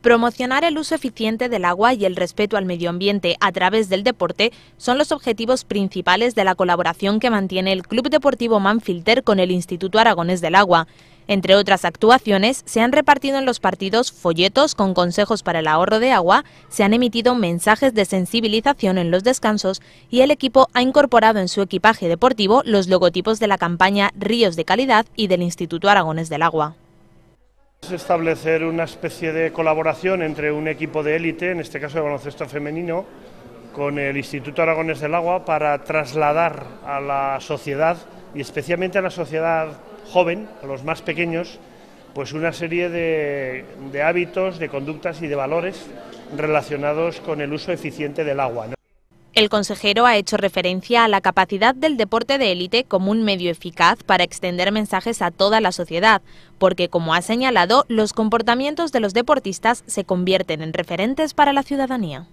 Promocionar el uso eficiente del agua y el respeto al medio ambiente a través del deporte son los objetivos principales de la colaboración que mantiene el Club Deportivo Manfilter con el Instituto Aragonés del Agua. Entre otras actuaciones, se han repartido en los partidos folletos con consejos para el ahorro de agua, se han emitido mensajes de sensibilización en los descansos y el equipo ha incorporado en su equipaje deportivo los logotipos de la campaña Ríos de Calidad y del Instituto Aragonés del Agua. Establecer una especie de colaboración entre un equipo de élite, en este caso de baloncesto femenino, con el Instituto Aragonés del Agua para trasladar a la sociedad y especialmente a la sociedad joven, a los más pequeños, pues una serie de hábitos, de conductas y de valores relacionados con el uso eficiente del agua, ¿no? El consejero ha hecho referencia a la capacidad del deporte de élite como un medio eficaz para extender mensajes a toda la sociedad, porque, como ha señalado, los comportamientos de los deportistas se convierten en referentes para la ciudadanía.